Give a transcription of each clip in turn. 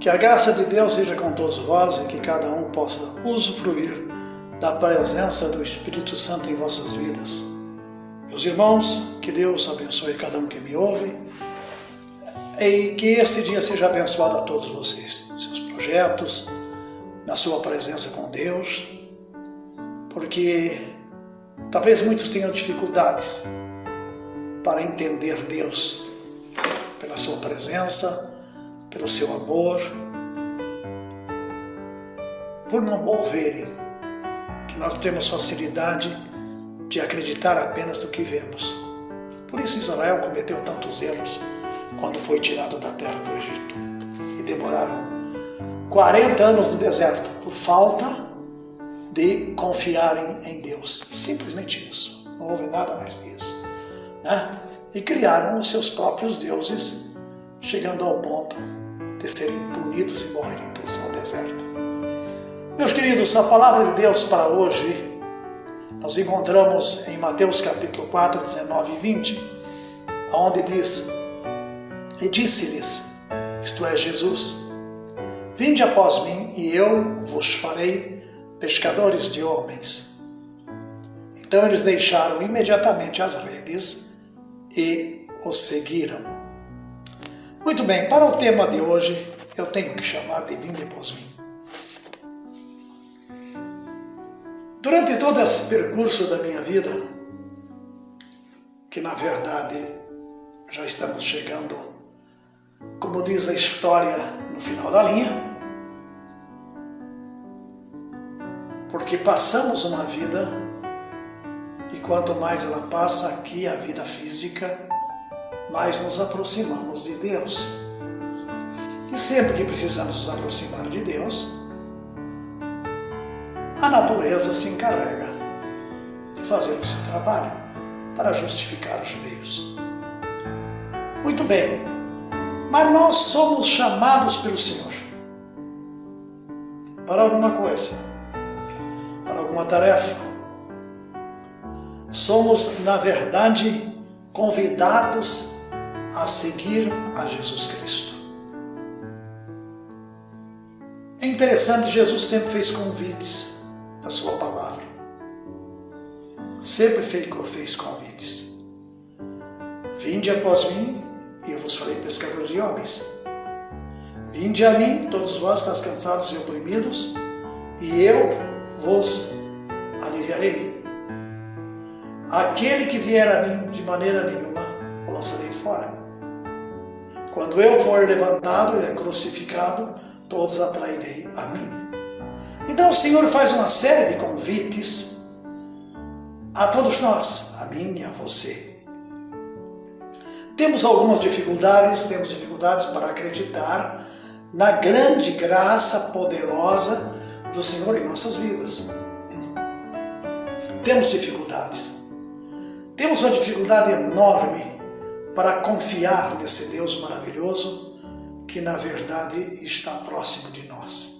Que a graça de Deus seja com todos vós e que cada um possa usufruir da presença do Espírito Santo em vossas vidas. Meus irmãos, que Deus abençoe cada um que me ouve e que este dia seja abençoado a todos vocês, nos seus projetos, na sua presença com Deus, porque talvez muitos tenham dificuldades para entender Deus pela sua presença, pelo seu amor, por não ouvirem que nós temos facilidade de acreditar apenas no que vemos. Por isso Israel cometeu tantos erros quando foi tirado da terra do Egito e demoraram 40 anos no deserto por falta de confiarem em Deus. Simplesmente isso, não houve nada mais disso, né? E criaram os seus próprios deuses, chegando ao ponto de serem punidos e morrerem todos no deserto. Meus queridos, a palavra de Deus para hoje nós encontramos em Mateus capítulo 4, 19 e 20, onde diz: E disse-lhes, isto é, Jesus, vinde após mim e eu vos farei pescadores de homens. Então eles deixaram imediatamente as redes e o seguiram. Muito bem, para o tema de hoje, eu tenho que chamar de vinde após mim. Durante todo esse percurso da minha vida, que na verdade já estamos chegando, como diz a história, no final da linha, porque passamos uma vida e quanto mais ela passa aqui, a vida física, mais nos aproximamos de Deus. E sempre que precisamos nos aproximar de Deus, a natureza se encarrega de fazer o seu trabalho para justificar os meios. Muito bem, mas nós somos chamados pelo Senhor para alguma coisa, para alguma tarefa. Somos, na verdade, convidados a seguir a Jesus Cristo. É interessante, Jesus sempre fez convites na sua palavra. Sempre fez convites. Vinde após mim e eu vos farei pescadores de homens. Vinde a mim, todos vós estáis cansados e oprimidos, e eu vos aliviarei. Aquele que vier a mim, de maneira nenhuma o lançarei fora. Quando eu for levantado e crucificado, todos atrairei a mim. Então o Senhor faz uma série de convites a todos nós, a mim e a você. Temos algumas dificuldades, para acreditar na grande graça poderosa do Senhor em nossas vidas. Temos dificuldades. Temos uma dificuldade enorme para confiar nesse Deus maravilhoso que na verdade está próximo de nós.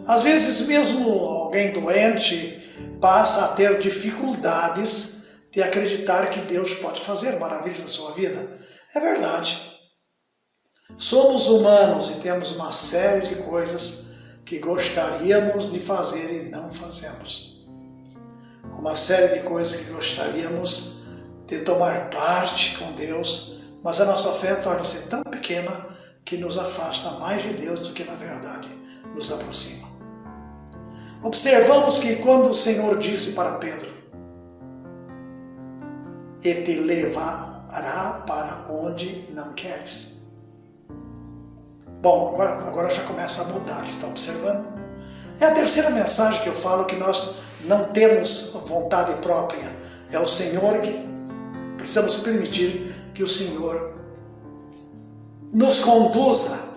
Às vezes mesmo alguém doente passa a ter dificuldades de acreditar que Deus pode fazer maravilhas na sua vida. É verdade. Somos humanos e temos uma série de coisas que gostaríamos de fazer e não fazemos. Uma série de coisas que gostaríamos de tomar parte com Deus, mas a nossa fé torna-se tão pequena que nos afasta mais de Deus do que na verdade nos aproxima. Observamos que quando o Senhor disse para Pedro: e te levará para onde não queres. Bom, agora já começa a mudar, está observando? É a terceira mensagem que eu falo, que nós não temos vontade própria. É o Senhor que precisamos permitir que o Senhor nos conduza.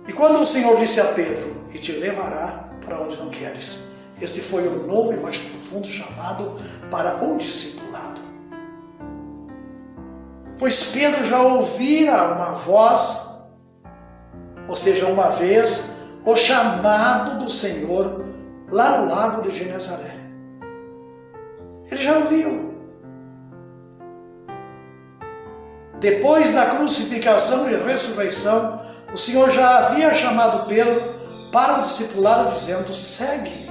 E quando o Senhor disse a Pedro: e te levará para onde não queres, este foi o novo e mais profundo chamado para um discipulado. Pois Pedro já ouvira uma voz, ou seja, uma vez, o chamado do Senhor lá no lago de Genezaré. Ele já ouviu. depois da crucificação e ressurreição, o Senhor já havia chamado Pedro para o discipulado, dizendo: segue-me.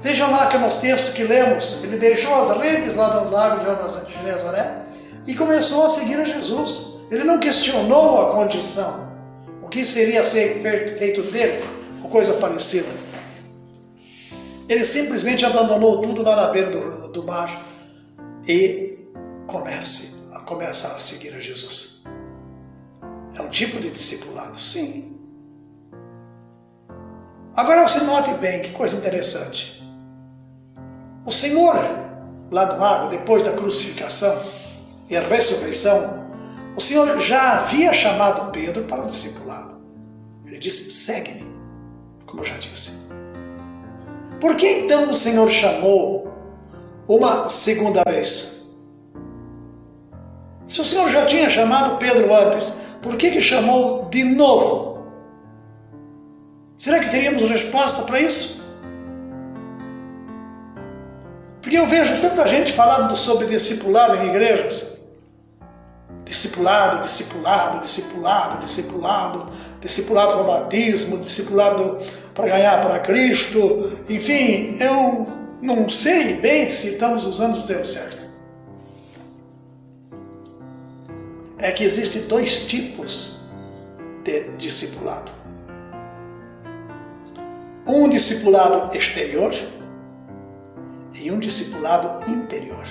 Vejam lá que nos textos que lemos, ele deixou as redes lá no lago de Genezaré e começou a seguir a Jesus. Ele não questionou a condição, o que seria ser feito dele, ou coisa parecida. Ele simplesmente abandonou tudo lá na beira do mar e começa a seguir a Jesus. É um tipo de discipulado, sim. Agora você note bem, que coisa interessante. O Senhor, lá no lago, depois da crucificação e a ressurreição, o Senhor já havia chamado Pedro para o discipulado. Ele disse: segue-me, como eu já disse. Por que então o Senhor chamou uma segunda vez? Se o Senhor já tinha chamado Pedro antes, por que chamou de novo? Será que teríamos resposta para isso? Porque eu vejo tanta gente falando sobre discipulado em igrejas. Discipulado, discipulado, discipulado, discipulado, discipulado para batismo, discipulado para ganhar para Cristo. Enfim, eu não sei bem se estamos usando os termos certos. É que existem dois tipos de discipulado. Um discipulado exterior e um discipulado interior.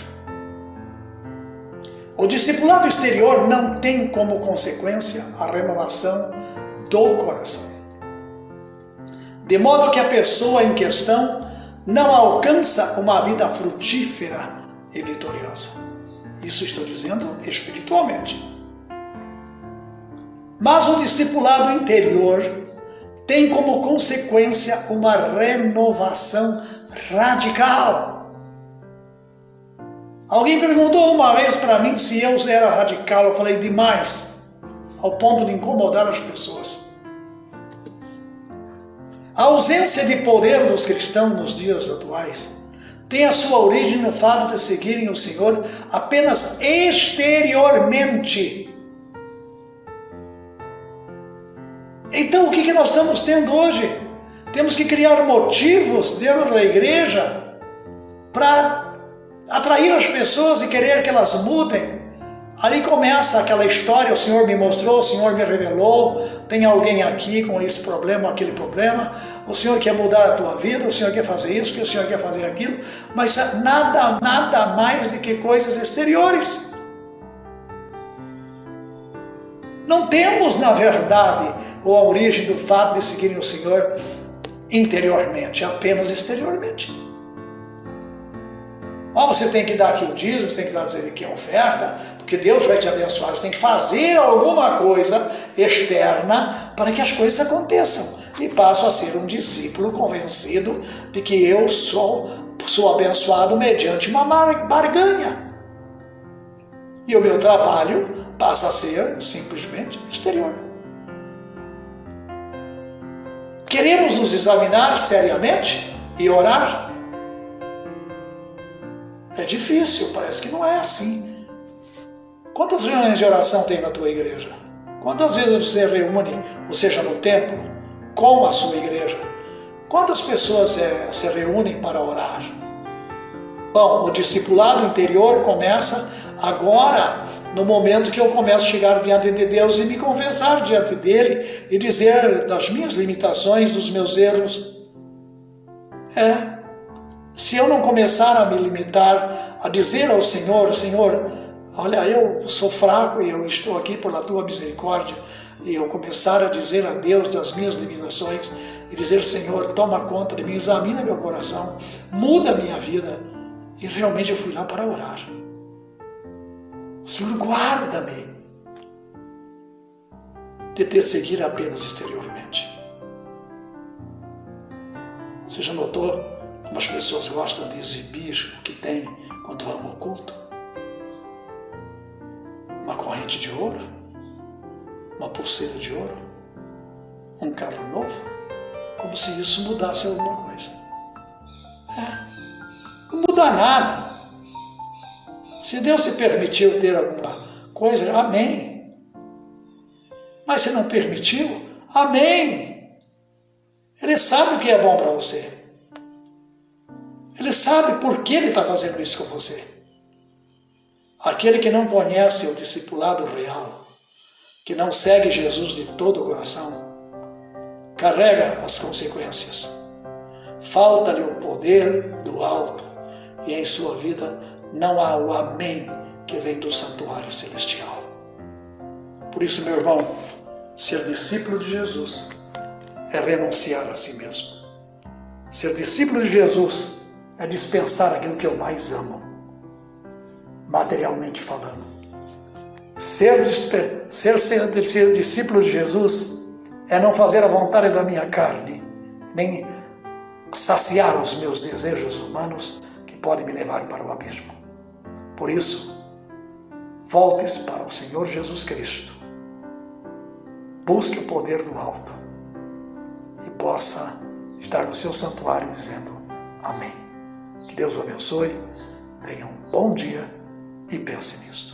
O discipulado exterior não tem como consequência a renovação do coração, de modo que a pessoa em questão não alcança uma vida frutífera e vitoriosa. Isso estou dizendo espiritualmente. Mas o discipulado interior tem como consequência uma renovação radical. Alguém perguntou uma vez para mim se eu era radical. Eu falei: demais, ao ponto de incomodar as pessoas. A ausência de poder dos cristãos nos dias atuais tem a sua origem no fato de seguirem o Senhor apenas exteriormente. Então o que nós estamos tendo hoje? Temos que criar motivos dentro da igreja para atrair as pessoas e querer que elas mudem. Ali começa aquela história: o Senhor me mostrou, o Senhor me revelou, tem alguém aqui com esse problema, aquele problema, o Senhor quer mudar a tua vida, o Senhor quer fazer isso, o Senhor quer fazer aquilo, mas nada mais do que coisas exteriores. Não temos, na verdade, a origem do fato de seguirem o Senhor interiormente, apenas exteriormente. Você tem que dar aqui o dízimo, você tem que dar aqui a oferta, porque Deus vai te abençoar. Você tem que fazer alguma coisa externa para que as coisas aconteçam. E passo a ser um discípulo convencido de que eu sou abençoado mediante uma barganha. E o meu trabalho passa a ser simplesmente exterior. Queremos nos examinar seriamente e orar? É difícil, parece que não é assim. Quantas reuniões de oração tem na tua igreja? Quantas vezes você reúne, ou seja, no templo, com a sua igreja? Quantas pessoas se reúnem para orar? Bom, o discipulado interior começa agora, no momento que eu começo a chegar diante de Deus e me confessar diante dele e dizer das minhas limitações, dos meus erros. Se eu não começar a me limitar, a dizer ao Senhor: Senhor, olha, eu sou fraco e eu estou aqui por tua misericórdia, e eu começar a dizer a Deus das minhas limitações e dizer: Senhor, toma conta de mim, examina meu coração, muda a minha vida, e realmente eu fui lá para orar. Senhor, guarda-me de te seguir apenas exteriormente. Você já notou como as pessoas gostam de exibir o que tem quando vão ao culto? Uma corrente de ouro, uma pulseira de ouro, um carro novo, como se isso mudasse alguma coisa. Não muda nada. Se Deus se permitiu ter alguma coisa, amém. Mas se não permitiu, amém. Ele sabe o que é bom para você. Ele sabe por que ele está fazendo isso com você. Aquele que não conhece o discipulado real, que não segue Jesus de todo o coração, carrega as consequências. Falta-lhe o poder do alto e em sua vida não há o amém que vem do santuário celestial. Por isso, meu irmão, ser discípulo de Jesus é renunciar a si mesmo. Ser discípulo de Jesus é dispensar aquilo que eu mais amo, materialmente falando. Ser discípulo de Jesus é não fazer a vontade da minha carne, nem saciar os meus desejos humanos que podem me levar para o abismo. Por isso, volte-se para o Senhor Jesus Cristo. Busque o poder do alto e possa estar no seu santuário dizendo amém. Que Deus o abençoe, tenha um bom dia e pense nisto.